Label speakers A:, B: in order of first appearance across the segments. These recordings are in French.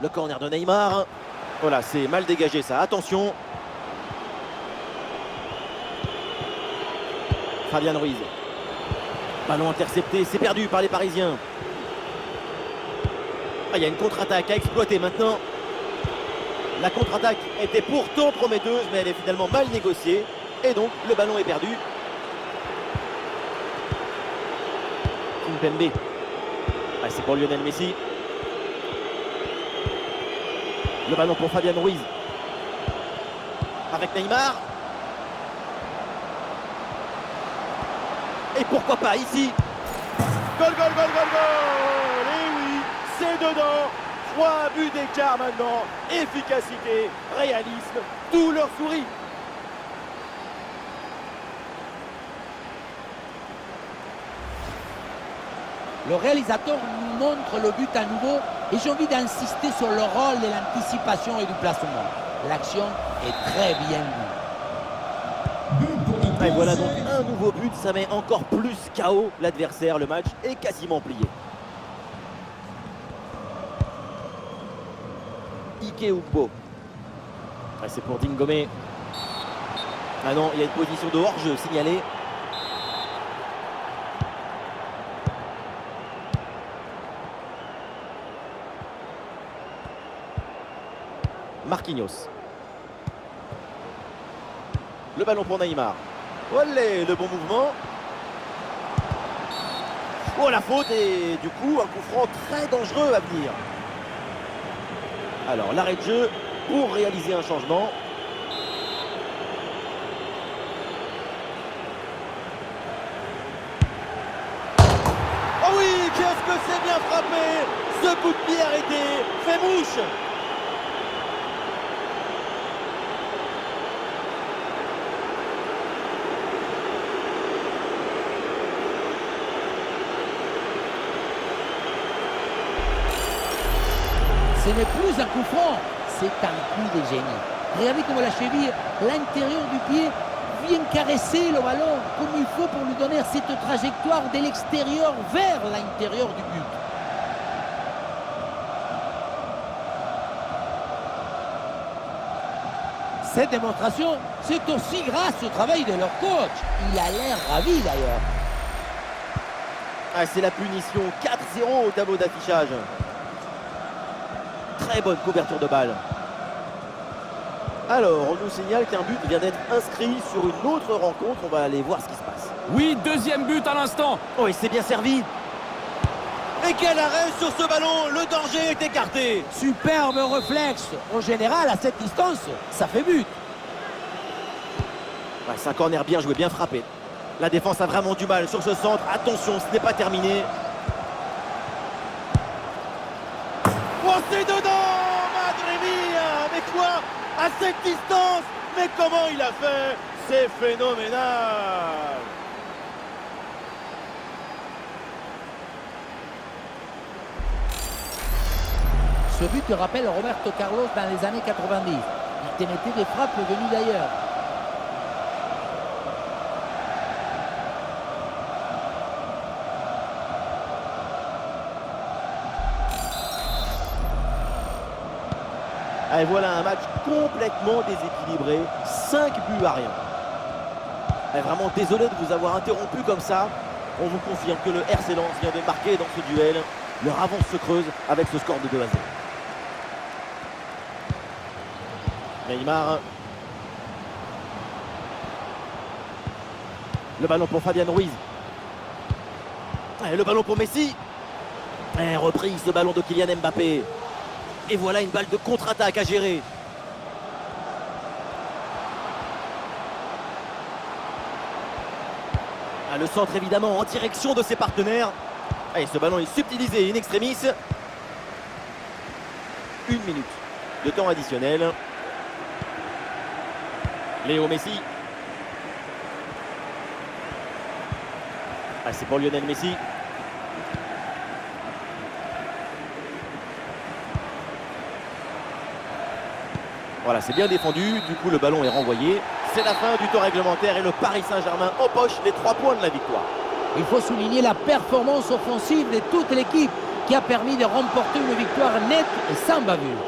A: Le corner de Neymar. Voilà, c'est mal dégagé ça, attention. Fabian Ruiz. Ballon intercepté, c'est perdu par les Parisiens. Ah, il y a une contre-attaque à exploiter maintenant. La contre-attaque était pourtant prometteuse, mais elle est finalement mal négociée. Et donc, le ballon est perdu. Kimpembe. Ah, c'est pour Lionel Messi. Le ballon pour Fabian Ruiz. Avec Neymar. Et pourquoi pas ici. Goal, goal, goal, goal, goal. Et oui, c'est dedans. 3 buts d'écart maintenant. Efficacité, réalisme, tout leur sourit.
B: Le réalisateur nous montre le but à nouveau et j'ai envie d'insister sur le rôle de l'anticipation et du placement. L'action est très bien vue.
A: Et voilà donc un nouveau but, ça met encore plus KO l'adversaire. Le match est quasiment plié. Ike Ugbo. C'est pour Dingomé. Ah non, il y a une position de hors-jeu signalée. Marquinhos. Le ballon pour Neymar. Olé, le bon mouvement. Oh, la faute et du coup un coup franc très dangereux à venir. Alors l'arrêt de jeu pour réaliser un changement. Oh oui, qu'est-ce que c'est bien frappé. Ce coup de pied arrêté fait mouche.
B: Ce n'est plus un coup franc, c'est un coup de génie. Regardez comment la cheville, l'intérieur du pied, vient caresser le ballon comme il faut pour lui donner cette trajectoire de l'extérieur vers l'intérieur du but. Cette démonstration, c'est aussi grâce au travail de leur coach. Il a l'air ravi d'ailleurs.
A: Ah, c'est la punition 4-0 au tableau d'affichage. Très bonne couverture de balle. Alors, on nous signale qu'un but vient d'être inscrit sur une autre rencontre. On va aller voir ce qui se passe.
C: Oui, deuxième but à l'instant.
A: Oh, il s'est bien servi. Et quel arrêt sur ce ballon. Le danger est écarté.
B: Superbe réflexe. En général, à cette distance, ça fait but.
A: Ouais, c'est un corner bien joué, bien frappé. La défense a vraiment du mal sur ce centre. Attention, ce n'est pas terminé. Oh, c'est dedans, Madre mia. Mais quoi? À cette distance? Mais comment il a fait? C'est phénoménal.
B: Ce but te rappelle Roberto Carlos dans les années 90. Il te mettait des frappes venues d'ailleurs.
A: Et voilà un match complètement déséquilibré. 5 buts à rien. Et vraiment désolé de vous avoir interrompu comme ça. On vous confirme que le RC Lens vient de marquer dans ce duel. Leur avance se creuse avec ce score de 2-0. Neymar. Le ballon pour Fabian Ruiz. Et le ballon pour Messi. Et reprise ce ballon de Kylian Mbappé. Et voilà une balle de contre-attaque à gérer. Ah, le centre évidemment en direction de ses partenaires. Et ce ballon est subtilisé in extremis. 1 minute de temps additionnel. Léo Messi. Ah, c'est pour Lionel Messi. Voilà, c'est bien défendu. Du coup, le ballon est renvoyé. C'est la fin du temps réglementaire et le Paris Saint-Germain empoche les 3 points de la victoire.
B: Il faut souligner la performance offensive de toute l'équipe. qui a permis de remporter une victoire nette et sans bavure.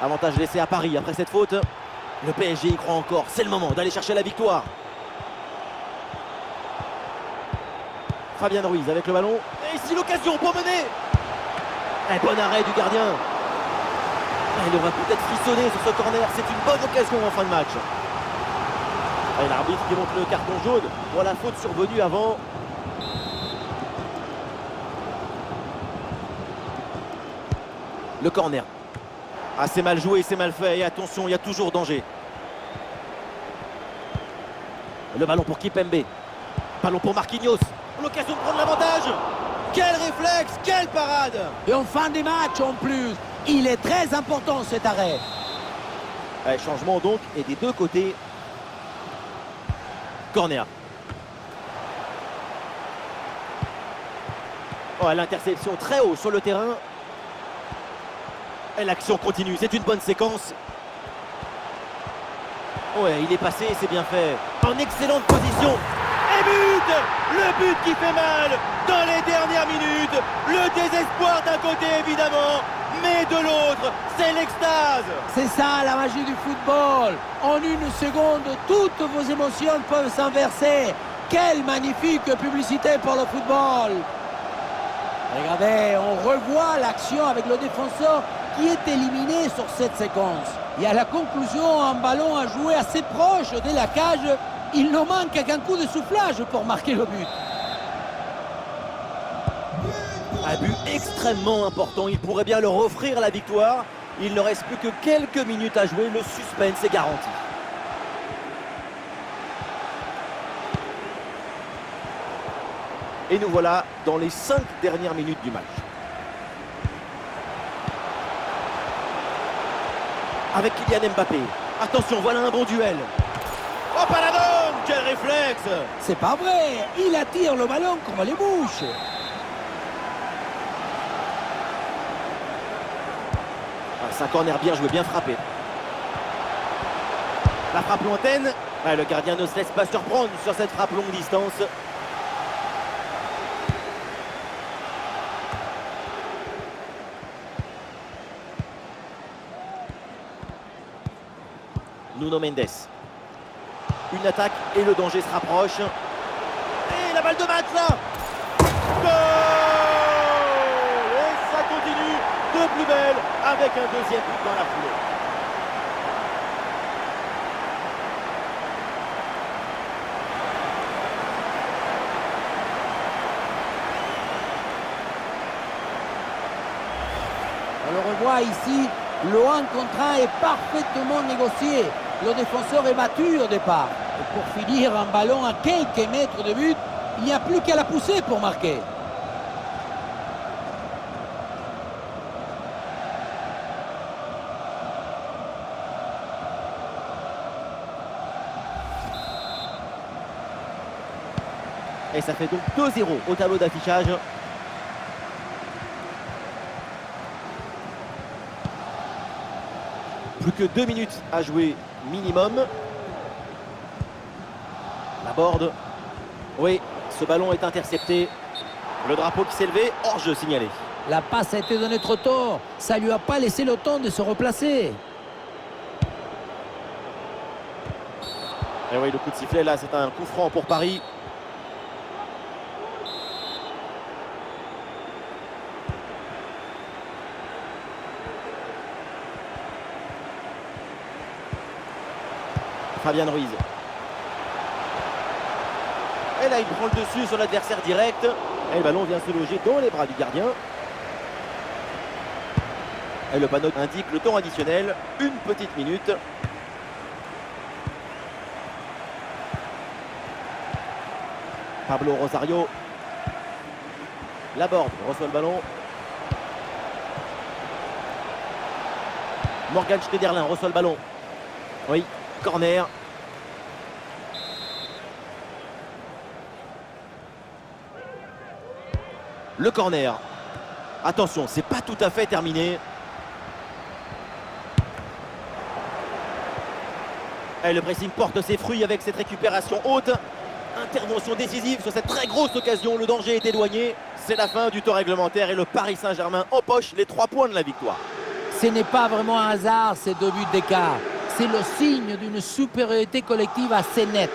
A: Avantage laissé à Paris après cette faute. Le PSG y croit encore. C'est le moment d'aller chercher la victoire. Fabien Ruiz avec le ballon. Et ici l'occasion pour mener. Un bon arrêt du gardien. Il aurait peut-être frissonné sur ce corner. C'est une bonne occasion en fin de match. Et l'arbitre qui montre le carton jaune pour la faute survenue avant. Le corner. Ah, c'est mal joué, c'est mal fait. Et attention, il y a toujours danger. Le ballon pour Kipembe. Ballon pour Marquinhos. L'occasion de prendre l'avantage. Quel réflexe, quelle parade.
B: Et en fin de match en plus, il est très important cet arrêt.
A: Ouais, changement donc, et des deux côtés. Corner. Oh, l'interception très haut sur le terrain. Et l'action continue, c'est une bonne séquence. Ouais, il est passé, c'est bien fait. En excellente position. Et but! Le but qui fait mal dans les dernières minutes. Le désespoir d'un côté évidemment, mais de l'autre, c'est l'extase.
B: C'est ça la magie du football. En une seconde, toutes vos émotions peuvent s'inverser. Quelle magnifique publicité pour le football. Regardez, on revoit l'action avec le défenseur qui est éliminé sur cette séquence. Et à la conclusion, un ballon à jouer assez proche de la cage. Il ne manque qu'un coup de soufflage pour marquer le but.
A: Un but extrêmement important, il pourrait bien leur offrir la victoire. Il ne reste plus que quelques minutes à jouer, le suspense est garanti. Et nous voilà dans les 5 dernières minutes du match. Avec Kylian Mbappé. Attention, voilà un bon duel. Oh, Paladon, quel réflexe!
B: C'est pas vrai, il attire le ballon comme les mouches.
A: Ah, c'est un corner bien joué, bien frappé. La frappe lointaine. Ah, le gardien ne se laisse pas surprendre sur cette frappe longue distance. Nuno Mendes. Une attaque et le danger se rapproche. Et la balle de match là. Goal! Et ça continue de plus belle avec un deuxième but dans la foulée.
B: se voit ici, le 1 contre 1 est parfaitement négocié. Le défenseur est battu au départ. Et pour finir, un ballon à quelques mètres de but, il n'y a plus qu'à la pousser pour marquer.
A: Et ça fait donc 2-0 au tableau d'affichage. Plus que 2 minutes à jouer minimum. La borde. Oui, ce ballon est intercepté. Le drapeau qui s'est levé, hors-jeu signalé.
B: La passe a été donnée trop tôt. Ça lui a pas laissé le temps de se replacer.
A: Et oui, le coup de sifflet là, c'est un coup franc pour Paris. Fabian Ruiz. Et là, il prend le dessus sur l'adversaire direct. Et le ballon vient se loger dans les bras du gardien. Et le panneau indique le temps additionnel, 1 petite minute. Pablo Rosario. Laborde reçoit le ballon. Morgan Schneiderlin reçoit le ballon. Oui, corner. Le corner. Attention, c'est pas tout à fait terminé. Et le pressing porte ses fruits avec cette récupération haute. Intervention décisive sur cette très grosse occasion. Le danger est éloigné. C'est la fin du temps réglementaire et le Paris Saint-Germain empoche les 3 points de la victoire.
B: Ce n'est pas vraiment un hasard, ces 2 buts d'écart. C'est le signe d'une supériorité collective assez nette.